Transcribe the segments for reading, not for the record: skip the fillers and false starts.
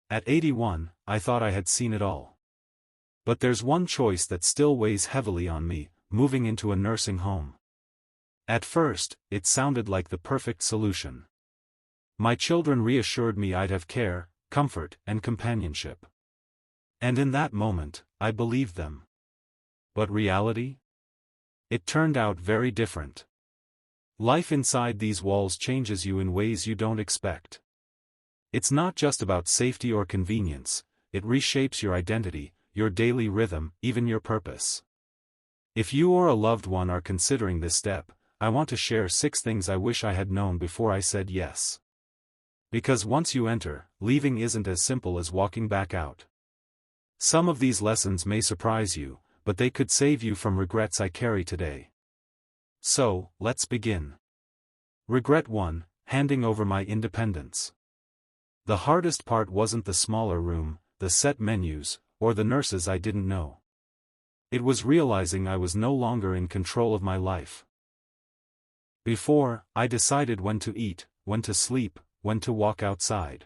At 81, I thought I had seen it all. But there's one choice that still weighs heavily on me: moving into a nursing home. At first, it sounded like the perfect solution. My children reassured me I'd have care, comfort, and companionship. And in that moment, I believed them. But reality? It turned out very different. Life inside these walls changes you in ways you don't expect. It's not just about safety or convenience, it reshapes your identity, your daily rhythm, even your purpose. If you or a loved one are considering this step, I want to share 6 things I wish I had known before I said yes. Because once you enter, leaving isn't as simple as walking back out. Some of these lessons may surprise you, but they could save you from regrets I carry today. So, let's begin. Regret 1: handing over my independence. The hardest part wasn't the smaller room, the set menus, or the nurses I didn't know. It was realizing I was no longer in control of my life. Before, I decided when to eat, when to sleep, when to walk outside.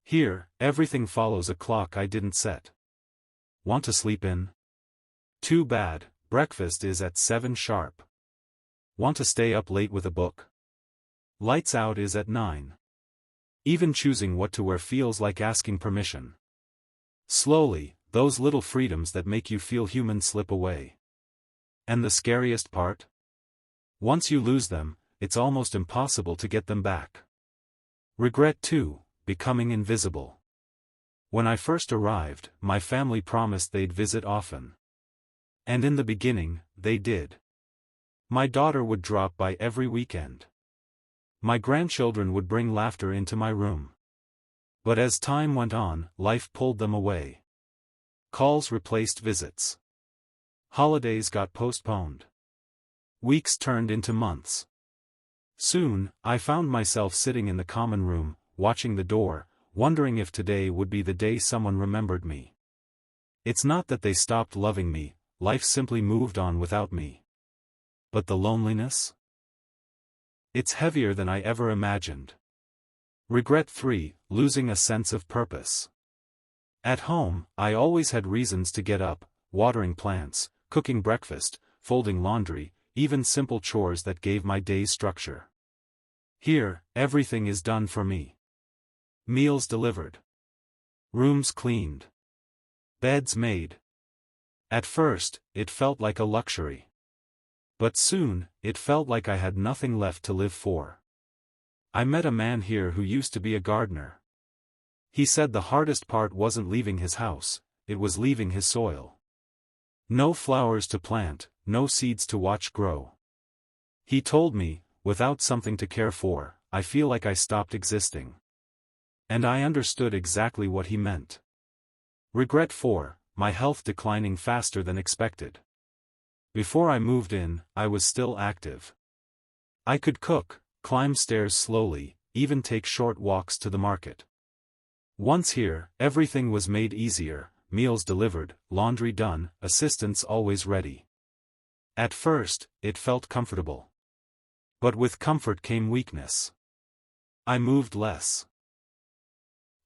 Here, everything follows a clock I didn't set. Want to sleep in? Too bad, breakfast is at 7 sharp. Want to stay up late with a book? Lights out is at 9. Even choosing what to wear feels like asking permission. Slowly, those little freedoms that make you feel human slip away. And the scariest part? Once you lose them, it's almost impossible to get them back. Regret 2: becoming invisible. When I first arrived, my family promised they'd visit often. And in the beginning, they did. My daughter would drop by every weekend. My grandchildren would bring laughter into my room. But as time went on, life pulled them away. Calls replaced visits. Holidays got postponed. Weeks turned into months. Soon, I found myself sitting in the common room, watching the door, wondering if today would be the day someone remembered me. It's not that they stopped loving me, life simply moved on without me. But the loneliness? It's heavier than I ever imagined. Regret 3: losing a sense of purpose. At home, I always had reasons to get up: watering plants, cooking breakfast, folding laundry, even simple chores that gave my days structure. Here, everything is done for me. Meals delivered. Rooms cleaned. Beds made. At first, it felt like a luxury. But soon, it felt like I had nothing left to live for. I met a man here who used to be a gardener. He said the hardest part wasn't leaving his house, it was leaving his soil. No flowers to plant, no seeds to watch grow. He told me, without something to care for, I feel like I stopped existing. And I understood exactly what he meant. Regret 4: my health declining faster than expected. Before I moved in, I was still active. I could cook, climb stairs slowly, even take short walks to the market. Once here, everything was made easier: meals delivered, laundry done, assistants always ready. At first, it felt comfortable. But with comfort came weakness. I moved less.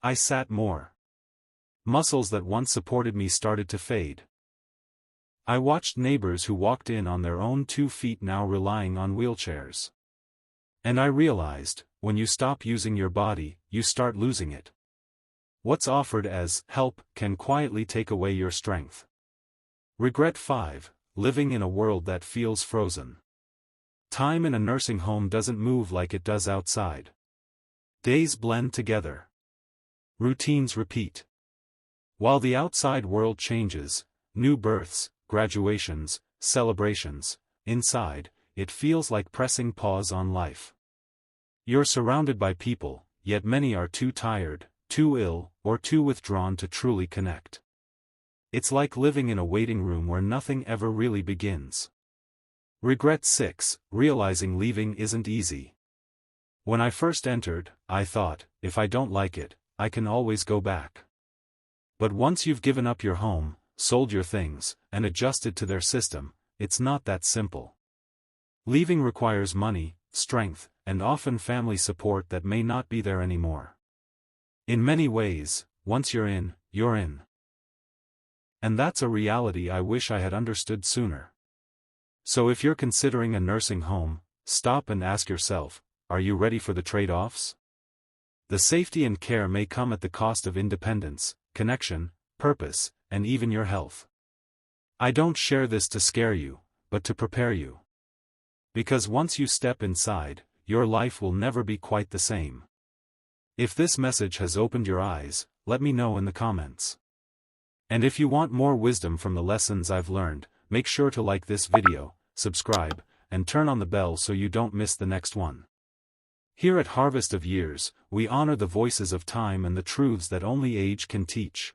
I sat more. Muscles that once supported me started to fade. I watched neighbors who walked in on their own 2 feet now relying on wheelchairs. And I realized, when you stop using your body, you start losing it. What's offered as help can quietly take away your strength. Regret 5: living in a world that feels frozen. Time in a nursing home doesn't move like it does outside. Days blend together. Routines repeat. While the outside world changes, new births, graduations, celebrations, inside, it feels like pressing pause on life. You're surrounded by people, yet many are too tired, too ill, or too withdrawn to truly connect. It's like living in a waiting room where nothing ever really begins. Regret 6: realizing leaving isn't easy. When I first entered, I thought, if I don't like it, I can always go back. But once you've given up your home, sold your things, and adjusted to their system, it's not that simple. Leaving requires money, strength, and often family support that may not be there anymore. In many ways, once you're in, you're in. And that's a reality I wish I had understood sooner. So if you're considering a nursing home, stop and ask yourself, are you ready for the trade-offs? The safety and care may come at the cost of independence, connection, purpose, and even your health. I don't share this to scare you, but to prepare you. Because once you step inside, your life will never be quite the same. If this message has opened your eyes, let me know in the comments. And if you want more wisdom from the lessons I've learned, make sure to like this video, subscribe, and turn on the bell so you don't miss the next one. Here at Harvest of Years, we honor the voices of time and the truths that only age can teach.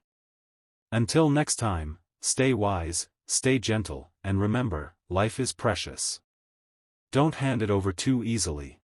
Until next time, stay wise, stay gentle, and remember, life is precious. Don't hand it over too easily.